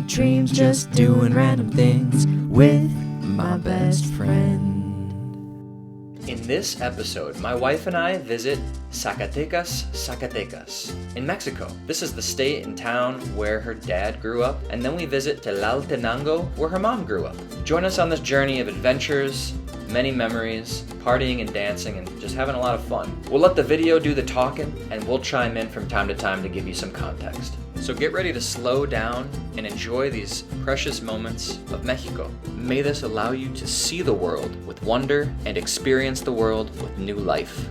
sweet dreams, just doing random things with my best friend. In this episode, my wife and I visit Zacatecas in Mexico. This is the state and town where her dad grew up, and then we visit Tlaltenango, where her mom grew up. Join us on this journey of adventures, many memories, partying and dancing, and just having a lot of fun. We'll let the video do the talking, and we'll chime in from time to time to give you some context. So get ready to slow down and enjoy these precious moments of Mexico. May this allow you to see the world with wonder and experience the world with new life.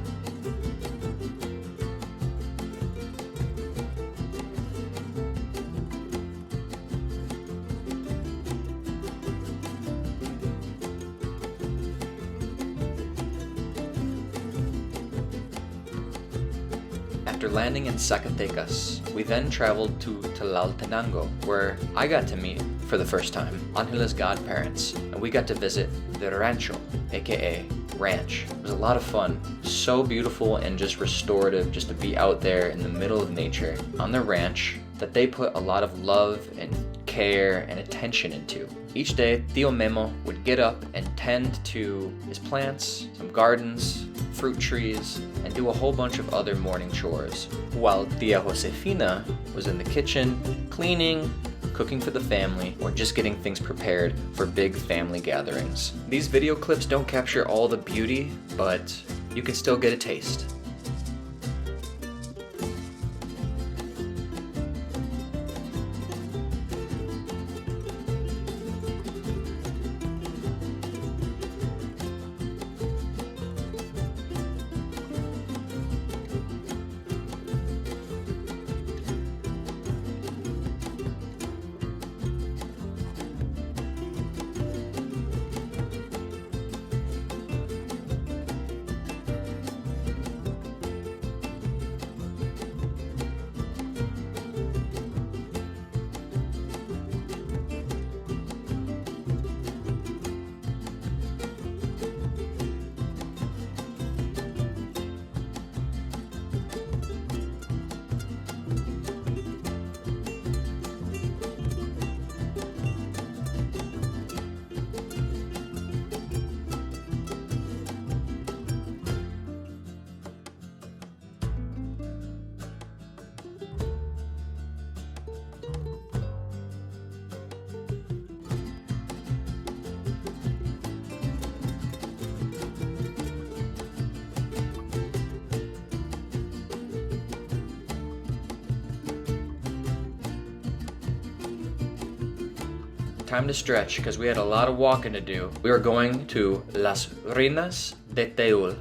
After landing in Zacatecas, we then traveled to Tlaltenango, where I got to meet, for the first time, Angela's godparents, and we got to visit the rancho, aka ranch. It was a lot of fun, so beautiful and just restorative just to be out there in the middle of nature on the ranch that they put a lot of love and care and attention into. Each day, Tío Memo would get up and tend to his plants, some gardens, fruit trees, and do a whole bunch of other morning chores, while Tia Josefina was in the kitchen, cleaning, cooking for the family, or just getting things prepared for big family gatherings. These video clips don't capture all the beauty, but you can still get a taste. Time to stretch, because we had a lot of walking to do. We are going to Las Ruins de Teul.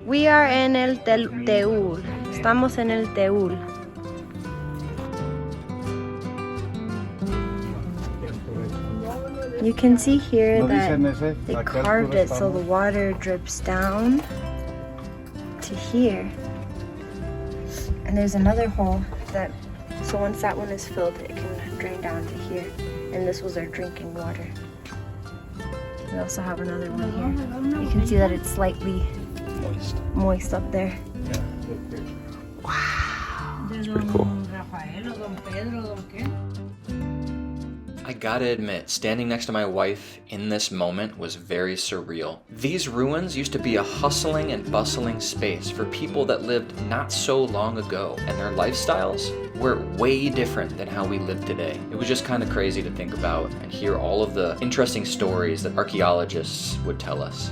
We are en el Teul. Estamos en el Teul. You can see here that they carved it so the water drips down to here. And there's another hole that, so once that one is filled, it can drain down to here. And this was our drinking water. We also have another one here. You can see that it's slightly moist up there. Wow. It's pretty cool. I gotta admit, standing next to my wife in this moment was very surreal. These ruins used to be a hustling and bustling space for people that lived not so long ago, and their lifestyles were way different than how we live today. It was just kind of crazy to think about and hear all of the interesting stories that archaeologists would tell us.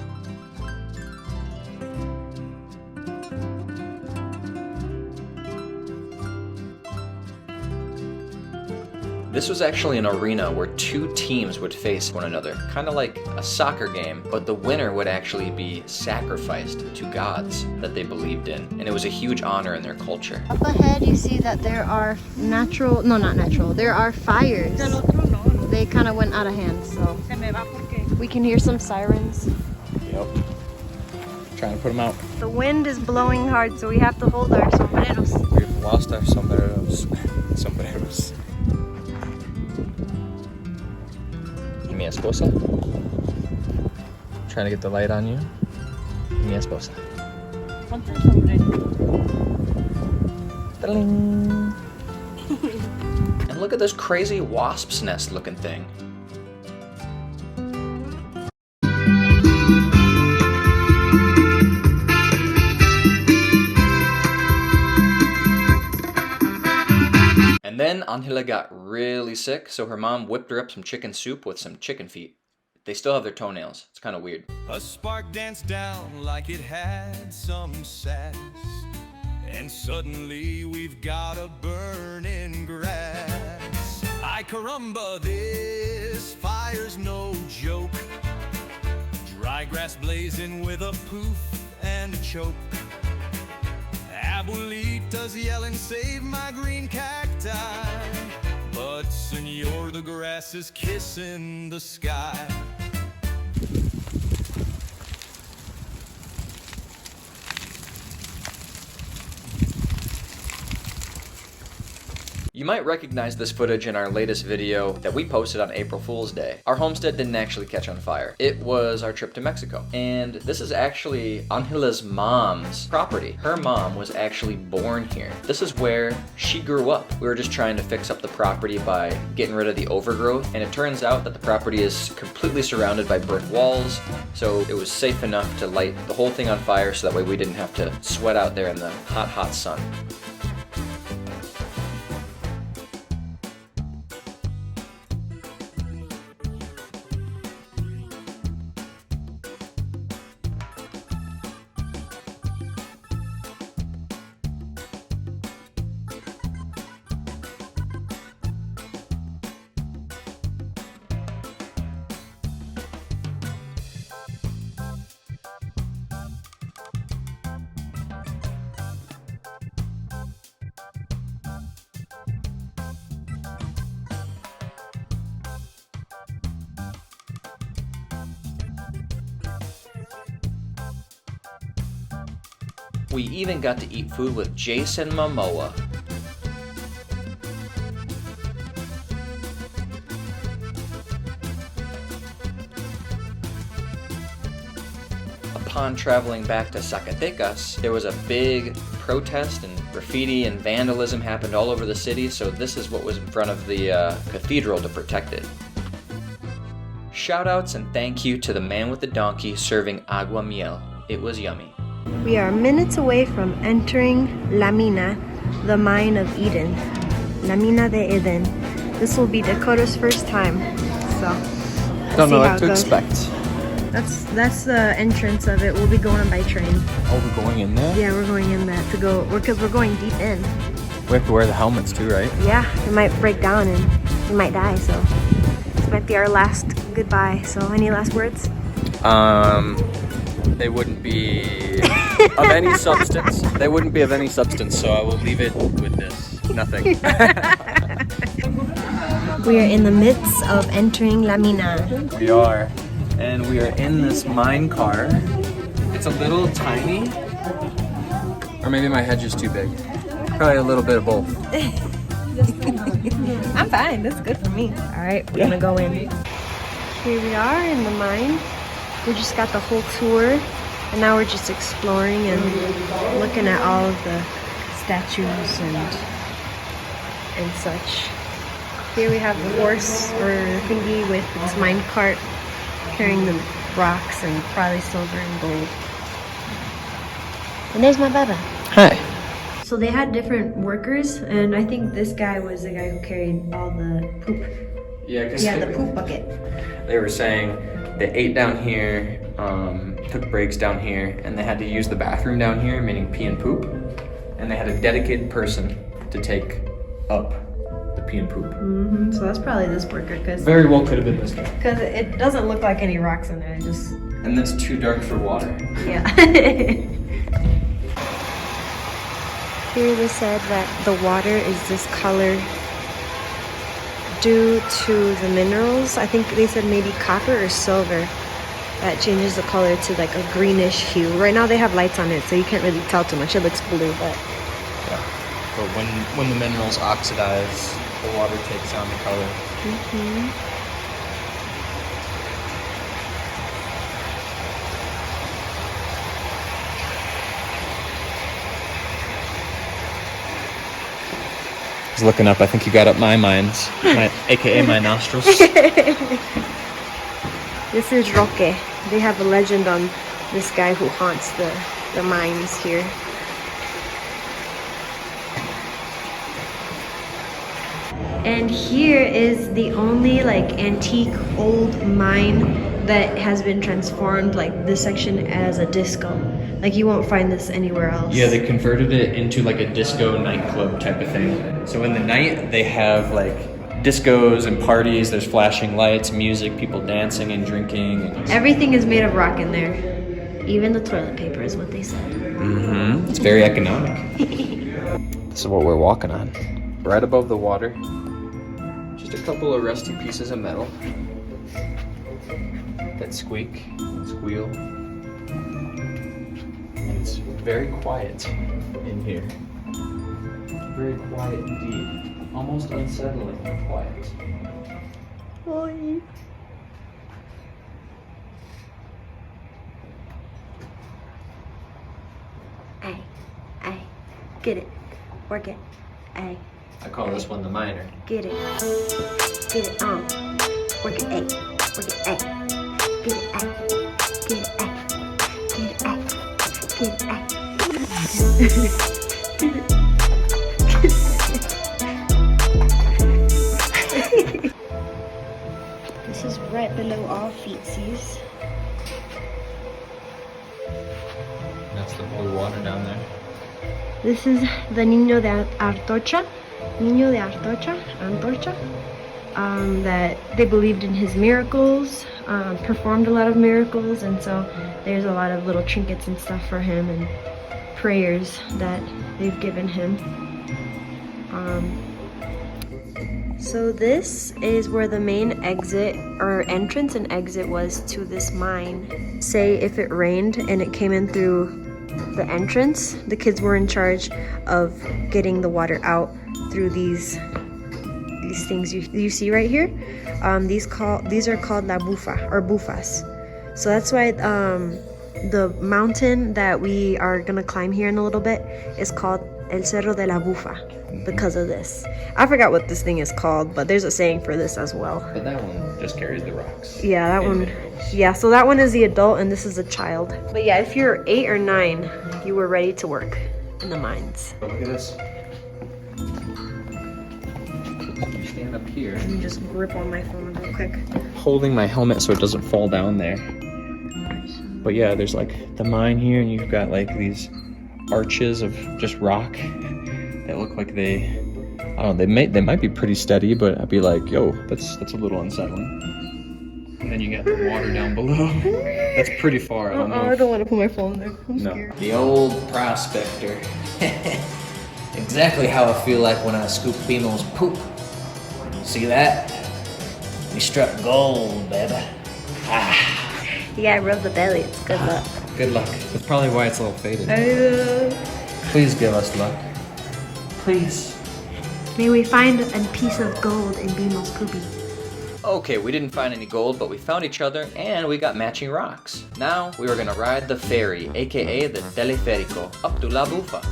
This was actually an arena where two teams would face one another, kind of like a soccer game, but the winner would actually be sacrificed to gods that they believed in, and it was a huge honor in their culture. Up ahead you see that there are there are fires. They kind of went out of hand, so we can hear some sirens. Yep. Trying to put them out. The wind is blowing hard, so we have to hold our sombreros. We've lost our sombreros. Sombreros. ¿Y mi esposa? Trying to get the light on you. Mi esposa. And look at this crazy wasp's nest looking thing. And then Angela got really sick, so her mom whipped her up some chicken soup with some chicken feet. They still have their toenails. It's kind of weird. A spark danced down like it had some sass, and suddenly we've got a burning grass. Ay caramba, this fire's no joke. Dry grass blazing with a poof and a choke. Abuelita's yelling, save my green cacti. But senor, the grass is kissing the sky. You might recognize this footage in our latest video that we posted on April Fool's Day. Our homestead didn't actually catch on fire. It was our trip to Mexico. And this is actually Angela's mom's property. Her mom was actually born here. This is where she grew up. We were just trying to fix up the property by getting rid of the overgrowth. And it turns out that the property is completely surrounded by brick walls. So it was safe enough to light the whole thing on fire so that way we didn't have to sweat out there in the hot, hot sun. We even got to eat food with Jason Momoa. Upon traveling back to Zacatecas, there was a big protest and graffiti and vandalism happened all over the city, so this is what was in front of the cathedral to protect it. Shoutouts and thank you to the man with the donkey serving agua miel. It was yummy. We are minutes away from entering La Mina, the mine of Eden. La Mina de Eden. This will be Dakota's first time, so Don't know what to expect. That's the entrance of it. We'll be going by train. Oh, we're going in there? Yeah, we're going in that to go, because we're going deep in. We have to wear the helmets too, right? Yeah, it might break down and we might die, so this might be our last goodbye. So any last words? They wouldn't be of any substance. They wouldn't be of any substance, so I will leave it with this. Nothing. We are in the midst of entering La Mina. We are. And we are in this mine car. It's a little tiny. Or maybe my hedge is too big. Probably a little bit of both. I'm fine. That's good for me. All right, we're gonna go in. Here we are in the mine. We just got the whole tour, and now we're just exploring and looking at all of the statues and such. Here we have the horse or thingy with its mine cart carrying the rocks and probably silver and gold. And there's my Baba. Hi. So they had different workers, and I think this guy was the guy who carried all the poop. Yeah, the poop bucket. They were saying they ate down here, took breaks down here, and they had to use the bathroom down here, meaning pee and poop. And they had a dedicated person to take up the pee and poop. Mm-hmm. So that's probably this worker, because Very well could have been this guy. Because it doesn't look like any rocks in there. It just And it's too dark for water. yeah. Here they said that the water is this color due to the minerals. I think they said maybe copper or silver that changes the color to like a greenish hue. Right now they have lights on it, so you can't really tell too much. It looks blue, but Yeah. But when the minerals oxidize, the water takes on the color. was looking up. I think you got up my mines, aka my nostrils. This is Roque. They have a legend on this guy who haunts the mines here. And here is the only like antique old mine that has been transformed, like this section, as a disco. Like you won't find this anywhere else. Yeah, they converted it into like a disco nightclub type of thing. So in the night they have like discos and parties, there's flashing lights, music, people dancing and drinking. Everything is made of rock in there. Even the toilet paper is what they said. Mm-hmm. It's very economic. This is what we're walking on. Right above the water. Just a couple of rusty pieces of metal that squeak and squeal. And it's very quiet in here. Very quiet indeed. Almost unsettling quiet. Oi. Ay, get it, work it, ay. I call this one the minor. Get it, work it, ay, work it, ay. Get it, ay, get it, ay, get it, ay, get it, ay. This is right below our feetsies. That's the blue water down there. This is the Niño de Antorcha, that they believed in his miracles, performed a lot of miracles, and so there's a lot of little trinkets and stuff for him and prayers that they've given him. So this is where the main exit or entrance and exit was to this mine. Say if it rained and it came in through the entrance, the kids were in charge of getting the water out through these things you see right here. These are called la bufa or bufas. So that's why the mountain that we are gonna climb here in a little bit is called El Cerro de la Bufa because of this. I forgot what this thing is called, but there's a saying for this as well. But that one just carries the rocks. Yeah, that one. Yeah, so that one is the adult and this is a child. But yeah, if you're 8 or 9, you were ready to work in the mines. Look at this. You stand up here. Let me just grip on my phone real quick. Holding my helmet so it doesn't fall down there. But yeah, there's like the mine here, and you've got like these arches of just rock that look like they don't know, they might be pretty steady, but I'd be like, yo, that's a little unsettling. And then you got the water down below. That's pretty far. I don't know. I don't want to put my phone there. I'm scared. The old prospector. Exactly how I feel like when I scoop Bemo's poop. See that? We struck gold, baby. Ah. You gotta rub the belly. It's good luck. Good luck. That's probably why it's a little faded. Please give us luck. Please. May we find a piece of gold in Bemo's poopy. Okay, we didn't find any gold, but we found each other and we got matching rocks. Now we were gonna ride the ferry, aka the teleférico, up to La Bufa.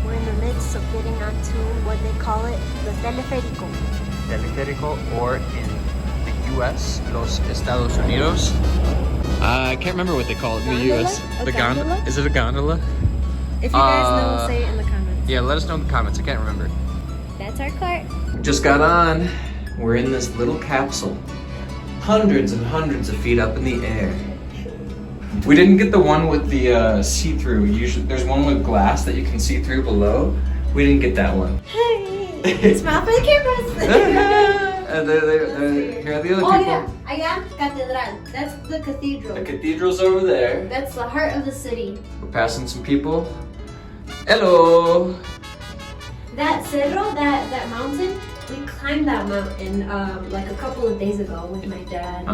We're in the midst of getting onto what they call it, the teleférico. Teleférico, or in the US, Los Estados Unidos. I can't remember what they call it in the US. The gondola? Is it a gondola? If you guys know, say it in the comments. Yeah, let us know in the comments. I can't remember. That's our cart. Just got on. We're in this little capsule. Hundreds and hundreds of feet up in the air. We didn't get the one with the see-through. Usually, there's one with glass that you can see through below. We didn't get that one. Hey, smile for the cameras. Here are the other people. Oh yeah, allá, Catedral. That's the cathedral. The cathedral's over there. That's the heart of the city. We're passing some people. Hello. That cerro, that mountain, we climbed that mountain like a couple of days ago with my dad.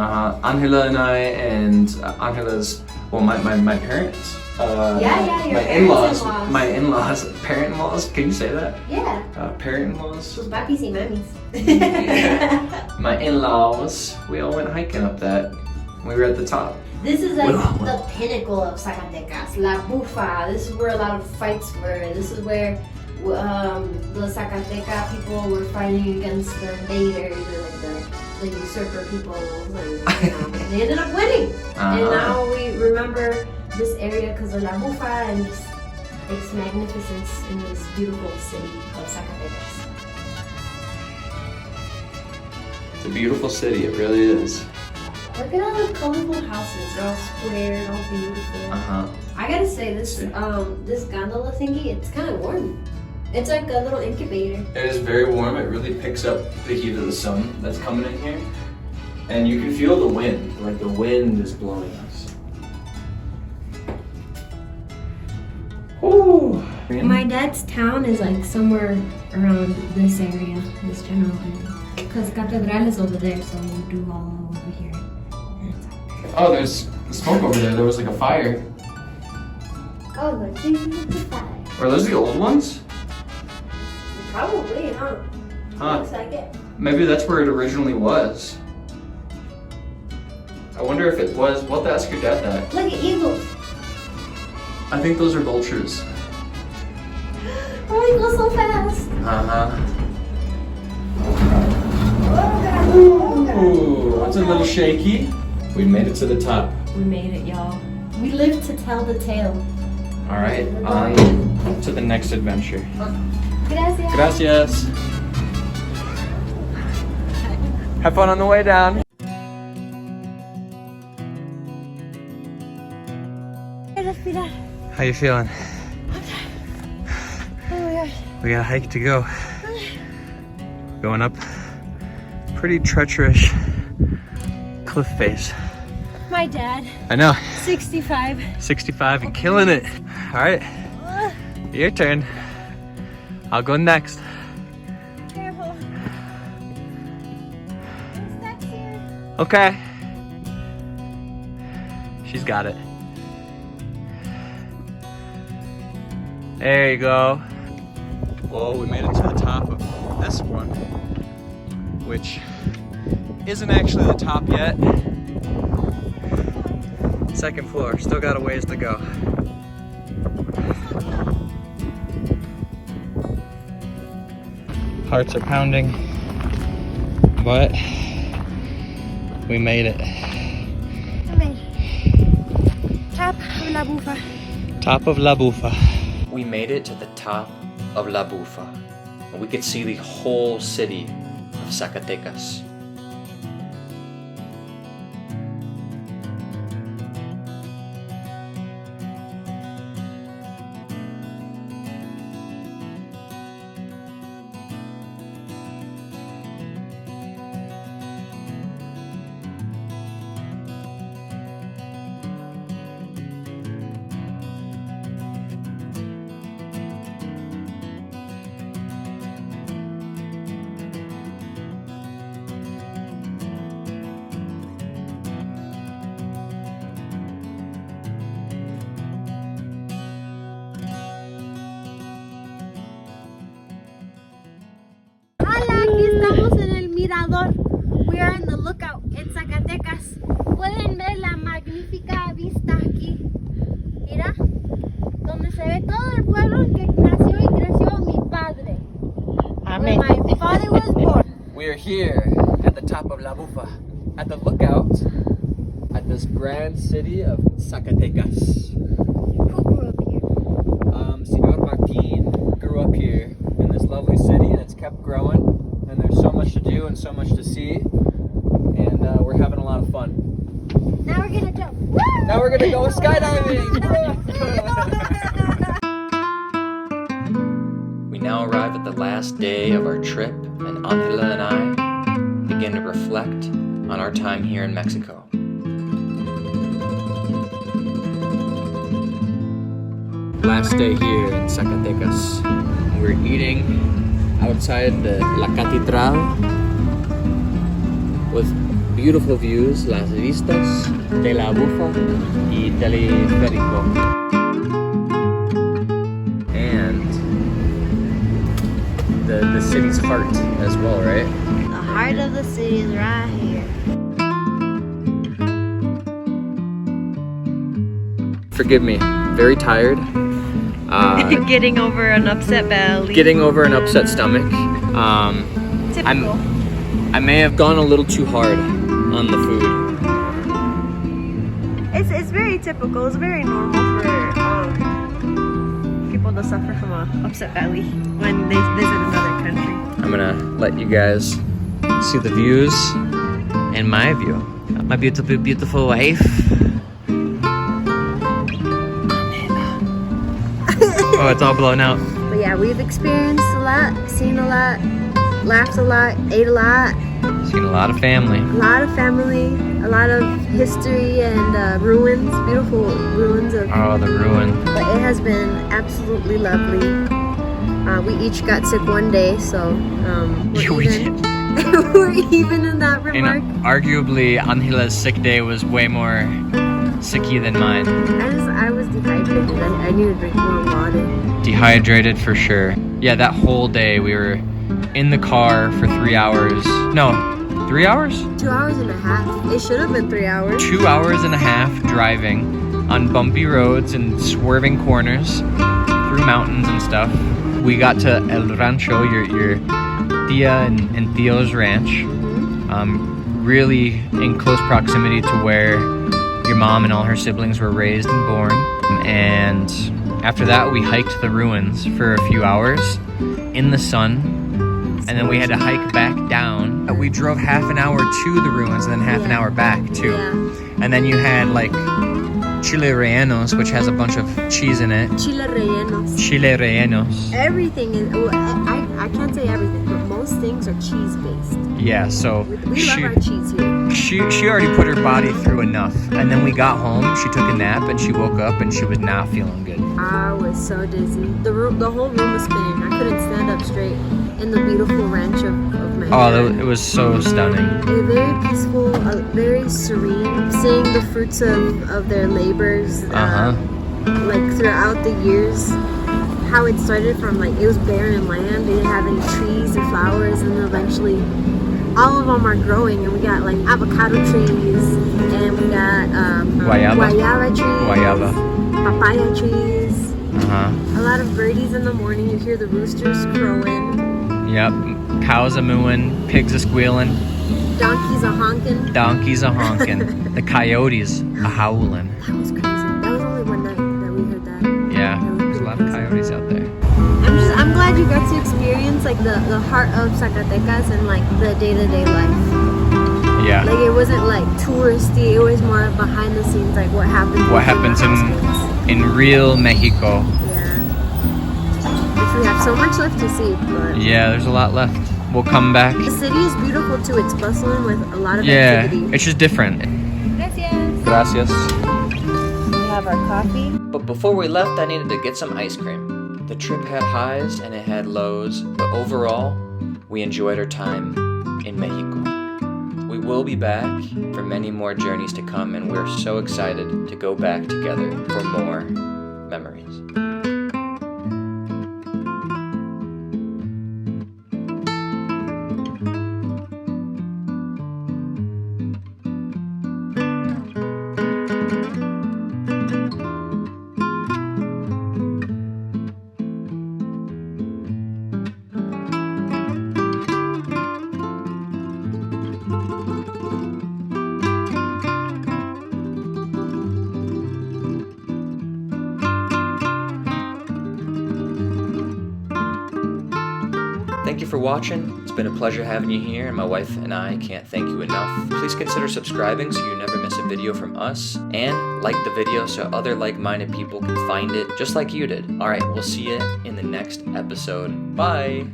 Angela and I and Angela's, well, my parents. Your my parents' my in-laws, parent-in-laws, can you say that? Yeah. Parent-in-laws. Sus papis y mamis. My in-laws, we all went hiking up that We were at the top. This is like the pinnacle of Zacatecas, La Bufa. This is where a lot of fights were. This is where the Zacateca people were fighting against the invaders or like the usurper people. And, they ended up winning. And now we remember this area because of La Bufa and just its magnificence in this beautiful city of Zacatecas. It's a beautiful city, it really is. Look at all the colorful houses. They're all square, all beautiful. I gotta say, this this gondola thingy, it's kind of warm. It's like a little incubator. It is very warm. It really picks up the heat of the sun that's coming in here. And you can feel the wind, like the wind is blowing us. Ooh. My dad's town is like somewhere around this area, this general area. Because Catedral is over there, so we do all over here. Oh, there's smoke over there. There was like a fire. Oh, look, there's a fire. Are those the old ones? Probably, huh? Looks like it. Maybe that's where it originally was. I wonder if it was. We'll have to ask your dad that. Look at eagles. I think those are vultures. Oh, they go so fast. Ooh, that's a little shaky. We made it to the top. We made it, y'all. We live to tell the tale. All right, on to the next adventure. Gracias. Gracias. Have fun on the way down. How you feeling? Oh my gosh. We got a hike to go. Going up pretty treacherous cliff face. My dad. I know. 65. 65 and killing it. All right, your turn. I'll go next. Careful. What's next here? Okay. She's got it. There you go. Whoa, we made it to the top of this one, which isn't actually the top yet. Second floor, still got a ways to go. Hearts are pounding, but we made it. Top of La Bufa. Top of La Bufa. We made it to the top of La Bufa, and we could see the whole city of Zacatecas. We are in the lookout in Zacatecas. Pueden ver la magnífica vista aquí. Mira, donde se ve todo el pueblo que nació y creció mi padre. Amén. Where my father was born. We are here at the top of La Bufa, at the lookout at this grand city of Zacatecas. Who grew up here? Senor Martin grew up here in this lovely city, and it's kept growing. And there's so much to do and so much to see, and we're having a lot of fun. Now we're gonna jump. Now we're gonna go skydiving! We now arrive at the last day of our trip, and Angela and I begin to reflect on our time here in Mexico. Last day here in Zacatecas. We're eating outside the La Catedral with beautiful views, las vistas de La Bufa y teleférico. And the city's heart as well, right? The heart of the city is right here. forgive me, very tired. Getting over an upset belly. Getting over an upset stomach. Typical. I may have gone a little too hard on the food. It's very typical. It's very normal for people to suffer from an upset belly when they visit another country. I'm gonna let you guys see the views and my view. My beautiful, beautiful wife. Oh, it's all blown out. But yeah, we've experienced a lot, seen a lot, laughed a lot, ate a lot. Seen a lot of family. A lot of family, a lot of history and ruins, beautiful ruins of. Oh, the ruin. But it has been absolutely lovely. We each got sick one day, so we're even. We're even in that remark. And arguably, Angela's sick day was way more sicky than mine. I was dehydrated. I need to drink more water. Dehydrated for sure. Yeah, that whole day we were in the car for 3 hours. No, 3 hours? 2 hours and a half. It should have been 3 hours. 2 hours and a half driving on bumpy roads and swerving corners through mountains and stuff. We got to El Rancho, your Tia and Theo's ranch, really in close proximity to where your mom and all her siblings were raised and born. And after that, we hiked the ruins for a few hours in the sun, and then we had to hike back down. We drove half an hour to the ruins and then half an hour back too. Yeah. And then you had like chile rellenos, which has a bunch of cheese in it. Chile rellenos. Chile rellenos. Everything is. Well, I can't say everything, but most things are cheese based. Yeah, so We love our cheese here. she already put her body through enough, and then we got home. She took a nap, and she woke up, and she was not feeling good. I was so dizzy. The whole room was spinning. I couldn't stand up straight in the beautiful ranch of my It was so stunning. Very peaceful, very serene. Seeing the fruits of their labors, like throughout the years. How it started from like it was barren land. They didn't have any trees or flowers, and eventually all of them are growing. And we got like avocado trees, and we got guayaba trees, papaya trees. A lot of birdies in the morning. You hear the roosters crowing. Yep, cows a mooing, pigs a squealing, Donkeys a honking. the coyotes a howling. That was crazy. That was only one night that we heard that. Yeah, there's a lot of coyotes out there. I'm glad you got to experience like the heart of Zacatecas and like the day-to-day life. Yeah. Like it wasn't like touristy, it was more behind the scenes, like what happens in real Mexico. Yeah. Which we have so much left to see, but yeah, there's a lot left. We'll come back. the city is beautiful too. It's bustling with a lot of Yeah, activity. it's just different. Gracias. We have our coffee. But before we left, I needed to get some ice cream. The trip had highs and it had lows, but overall, we enjoyed our time in Mexico. We will be back for many more journeys to come, and we're so excited to go back together for more memories. Thank you for watching. It's been a pleasure having you here, and my wife and I can't thank you enough. Please consider subscribing so you never miss a video from us, and like the video so other like-minded people can find it just like you did. Alright, we'll see you in the next episode. Bye!